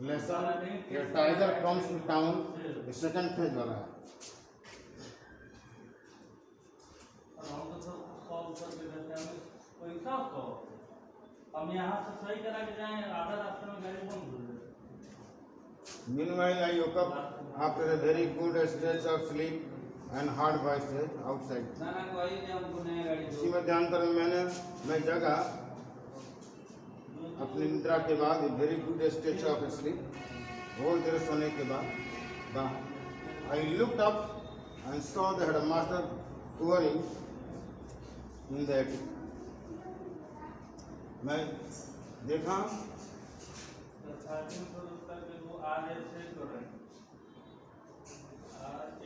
Lesson ये tiger comes to town second phase वाला है। हम यहाँ से सही करा के जाएं, आधा रास्ते में गाड़ी बंद हो जाए। Meanwhile, I woke up after a very good stretch of sleep and hard voices outside. ना कोई नहीं, हमको नया गाड़ी दो। इसी मध्यांतर में मैं जगा अपनी निद्रा के बाद very good stage of sleep, बहुत देर सोने के बाद I looked up and saw the headmaster touring in the attic. मैं देखा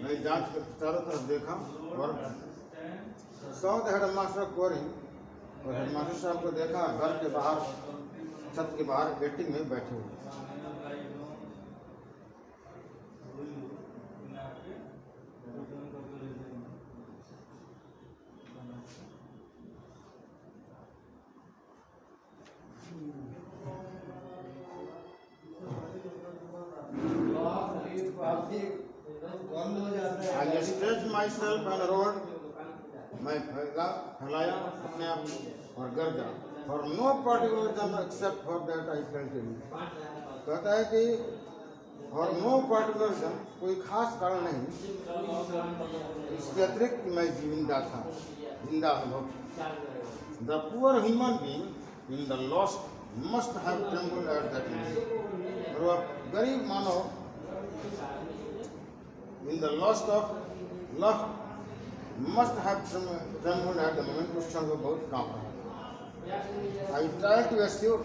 मैं जांच कर चारों तरफ देखा और सॉ द हेडमास्टर टूरिंग, और हेडमास्टर साहब को देखा घर के बाहर, छत के बाहर वेटिंग में बैठे हुए। I stretched myself and rolled, मैं फैलाया अपने आप और गर्जा, for no particular reason except for that I felt it। कहता है कि for no particular reason, कोई खास कारण नहीं, इसके अतिरिक्त मैं जिंदा था, जिंदा अनुभव। The poor human being in the lost must have trembled at that moment। और वह गरीब मानव in the lost of love must have trembled at the moment, उस क्षण को बहुत कांप रहा। I tried to assure,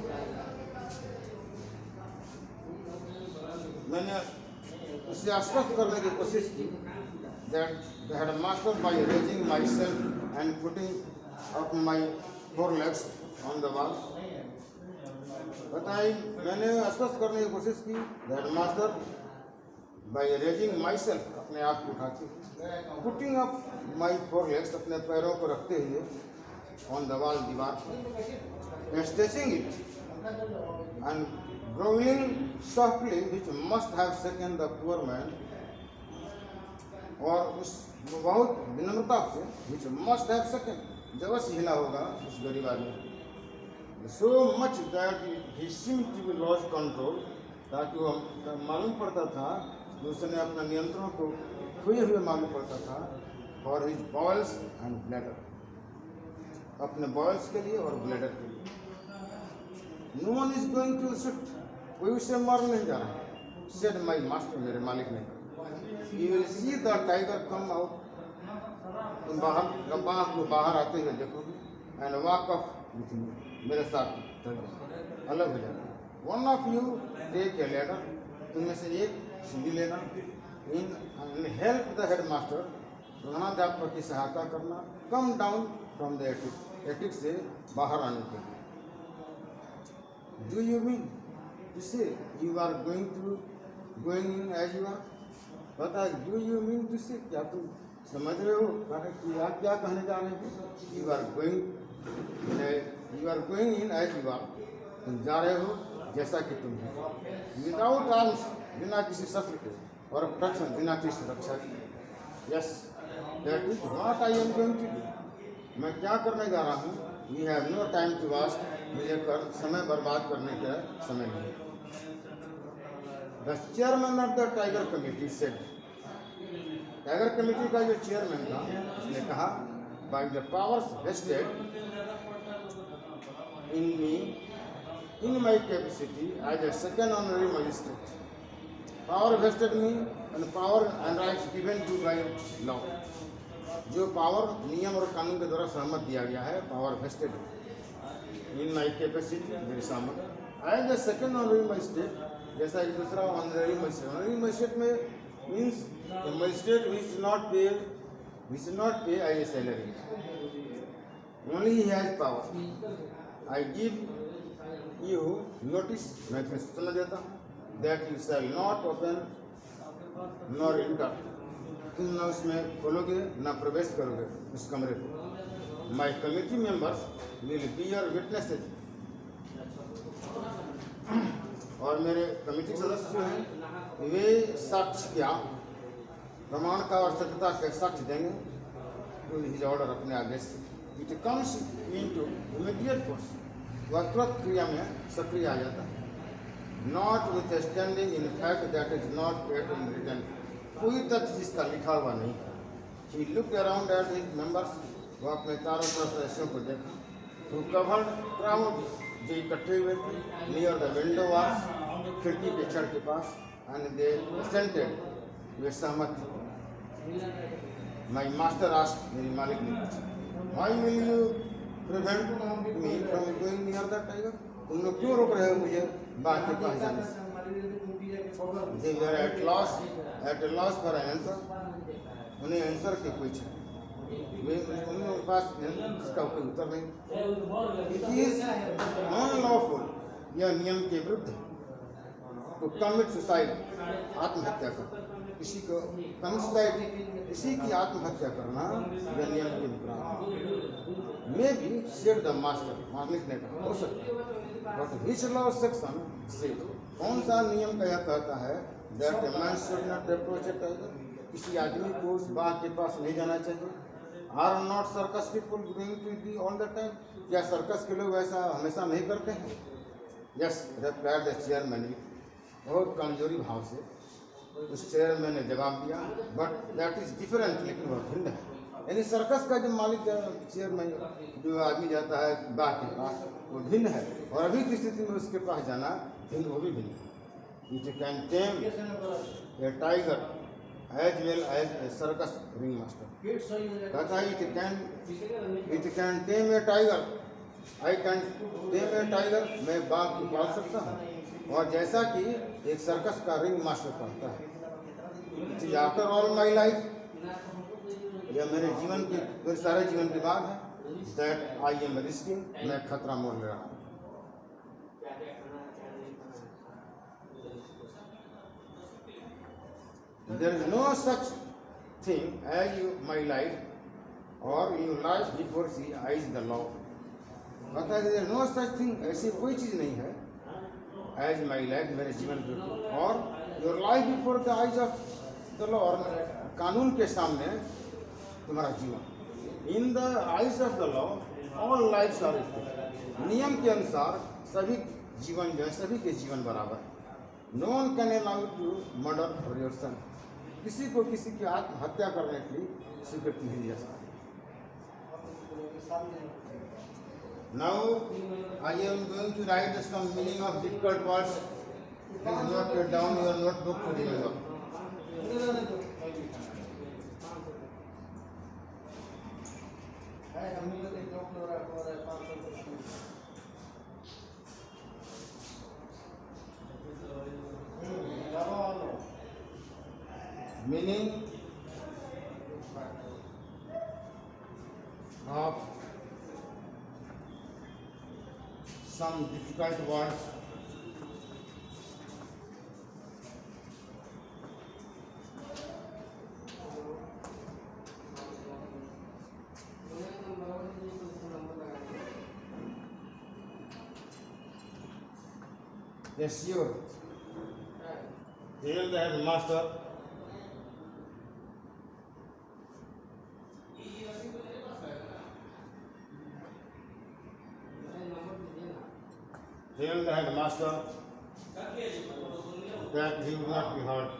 मैंने उसे आश्वस्त करने की कोशिश की that the headmaster by raising myself and putting up my forelegs on the wall। बताइए, मैंने आश्वस्त करने की कोशिश की हेडमास्टर by raising myself, अपने आप को उठाते, putting up my forelegs, अपने पैरों को रखते हुए on the wall, दीवार पर, stretching it and growling softly which must have shaken the poor man, और उस बहुत विनम्रता से which must have shaken, जबस हिला होगा उस गरीब आदमी, so much that he seemed to be lost control, ताकि वो मालूम पड़ता था कि उसने अपना नियंत्रण को खोए हुए मालूम पड़ता था, for his bowels and bladder, अपने बॉयल्स के लिए और ब्लैडर के लिए। No one is going to shoot, कोई उसे मार नहीं जा रहा, said my master, मेरे मालिक ने। You will see the tiger come out, तुम बाहर को बाहर आते हुए देखोगे, and walk off with me, मेरे साथ अलग हो जाना। One of you take a ladder, तुम में से एक सीढ़ी लेना, and help the headmaster, प्रधानाध्यापक की सहायता करना, come down from the attic, attic से बाहर आने के लिए। Do you mean to say you are going in as you are? पता है, do you mean to say, क्या तुम समझ रहे हो कि आप क्या कहने जा रहे हैं? You are going in as you are, तुम जा रहे हो जैसा कि तुम हो, without arms, बिना किसी शस्त्र के, और protection, बिना किसी सुरक्षा के। Yes, that is what I am going to do, मैं क्या करने जा रहा हूँ। We have no time to waste, मुझे समय बर्बाद करने का समय नहीं। The chairman of the Tiger Committee said, tiger committee का जो चेयरमैन था उसने कहा, by the powers vested in me in my capacity as a second honorary magistrate, power vested me and power and rights given to by law, जो power नियम और कानून के द्वारा सहमत दिया गया है, power vested in my capacity, मेरी सामत as a second honorary magistrate, जैसा कि दूसरा ऑनरी मजिस्ट्रेट। ऑनरी मजिस्ट्रेट में means magistrate which not pay as a salary, only he has power. I give you notice, मैं तुम्हें सूचना देता हूँ, that you shall not open nor enter, तुम न उसमें खोलोगे न प्रवेश करोगे उस कमरे को। My committee members will be your witnesses, और मेरे कमेटी सदस्य जो हैं वे साक्ष्य क्या प्रमाण का और सत्यता के साक्ष्य देंगे तो हिज ऑर्डर अपने आगे से it comes into immediate force, वह तुरंत क्रिया में सक्रिय आ जाता है। Not with standing in fact that is not at in return, कोई तथ्य जिसका लिखा हुआ नहीं है। He looked around at his members, वह अपने चारों तरफ सदस्यों को देखा तो कवर्ड क्राउड जो इकट्ठे हुए थे नियर द विंडो वास, खिड़की के छड़ के पास, एंड दे सेंटेड, वे सहमत थे। माई मास्टर आस्क्ड, मेरी मालिक ने पूछा, why will you prevent me from going near the tiger, तुम लोग क्यों रोक रहे हो मुझे बाघ के पास जाने से? They were at loss for an answer, उन्हें आंसर की कोई वे उनके पास इसका कोई उत्तर नहीं। इट इज अनलॉफुल, यह नियम के विरुद्ध है, टू कमिट सुसाइड, आत्महत्या करना, किसी को कमिट सुसाइड, किसी की आत्महत्या करना यह नियम के विपरीत में भी शेयर द मास्टर, मालिक ने कहा हो सकता है, बट विच लॉ सेक्शन से कौन सा नियम का यह कहता है that a man should not approach A tiger, किसी आदमी को उस बाघ के पास नहीं जाना चाहिए। Are not circus people going to be all the time, क्या सर्कस के लोग ऐसा हमेशा नहीं करते हैं? यस, रिप्लाइड द चेयरमैन, बहुत कमजोरी भाव से उस चेयरमैन ने जवाब दिया, बट दैट इज डिफरेंट, लेकिन वह भिन्न है। यानी सर्कस का जो मालिक चेयरमैन जो आदमी जाता है बाघ के पास वो भिन्न है, और अभी की स्थिति में उसके पास जाना भिन्न, वो भी भिन्न है। It can tame a tiger as well as a circus ring master, कहता है it can tame a tiger, I can tame a tiger, मैं बाघ को पाल सकता हूँ, और जैसा कि एक सर्कस का रिंग मास्टर पालता है। It is after all my life, यह मेरे जीवन के मेरे सारे जीवन के बाद है, दैट आई एम रिस्किंग, मैं खतरा मोल ले रहा हूँ। There is no such thing as my life or your life before the eyes the law, कहता है there is no such thing, ऐसी कोई चीज़ नहीं है as my life, मेरे जीवन के, और your life before the eyes of the law, और कानून के सामने तुम्हारा जीवन। In the eyes of the law all lifes are equal, नियम के अनुसार सभी जीवन जो है सभी के जीवन बराबर है। No one can allow to murder for your son, किसी को किसी की आत्महत्या करने की स्वीकृति नहीं दी जा सकती। Now I am going to write some meaning of difficult words, note down your notebook to remember. Meaning of some difficult words, yes, sure. Tell the headmaster that he will not be hurt.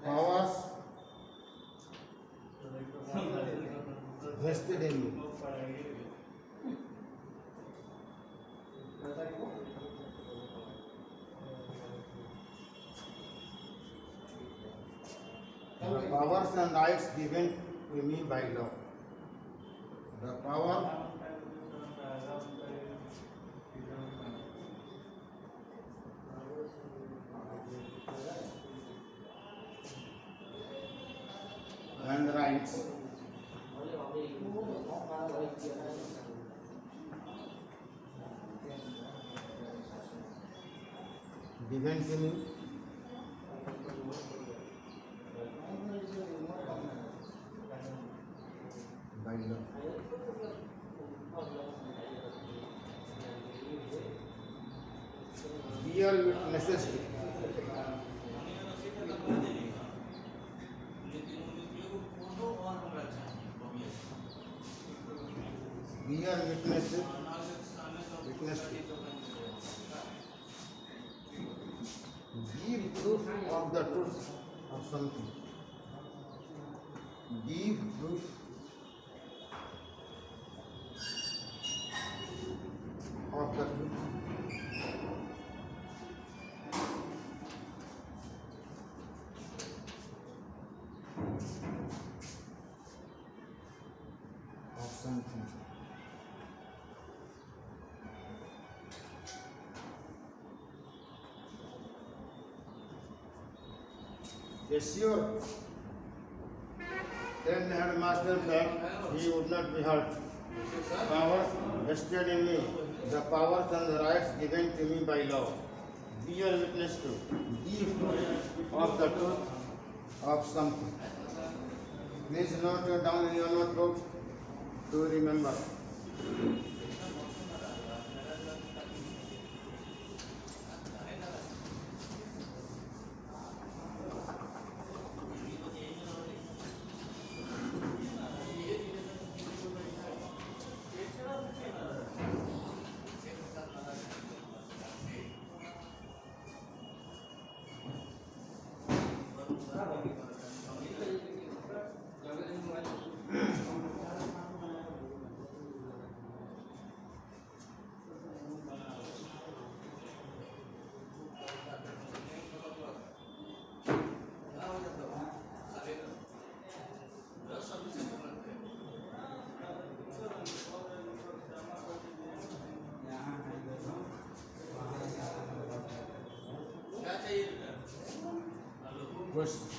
Powers vested in me. The powers and rights given to me by law. The power and rights given to me by law. Bear witnesses to bear witnesses witness to give proof of the truth of something. Give proof of the truth of something. Assure then the headmaster that he would not be hurt. Powers vested in me, the powers and the rights given to me by law. Bear witness to, give proof of the truth of something. Please note it down in your notebook to remember.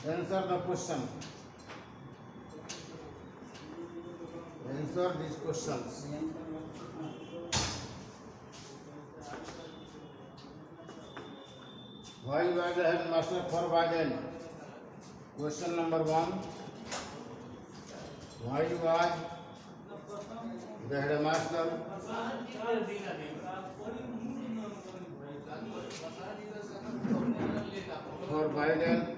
Answer the question. Answer these questions. Why was the headmaster forbidden? Question number 1. Why was the headmaster forbidden?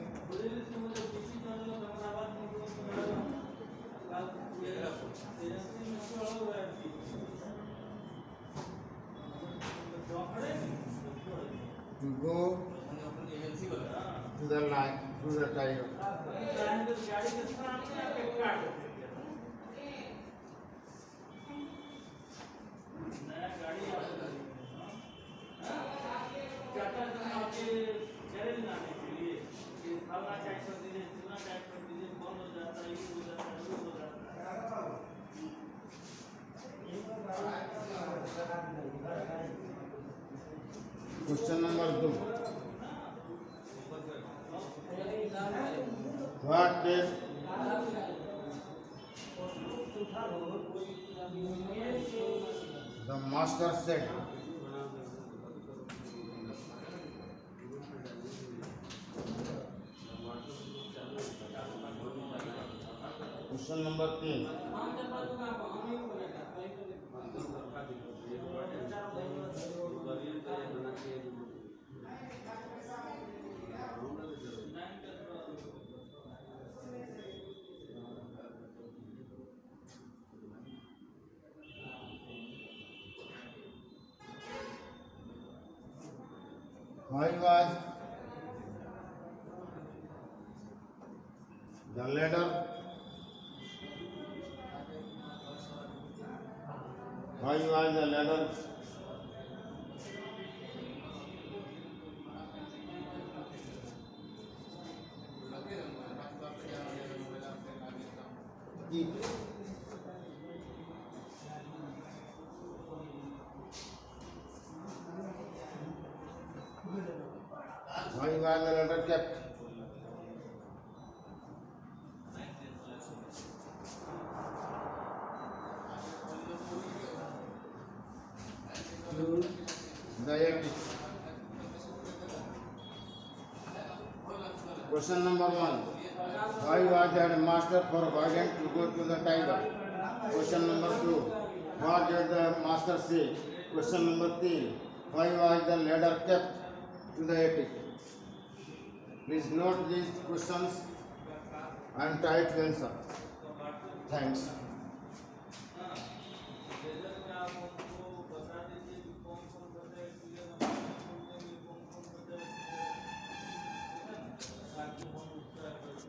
To go to the line, to the tire. Question number 2. What did the master said? Question number 3. Why was the ladder? Why was the ladder? Keep. Why was the ladder kept? to the attic. Question number 1. Why was the master forbidden to go to the tiger? Question number 2. What did the master say? Question number 3. Why was the ladder kept to the attic? Please note these questions and try to answer. Thanks.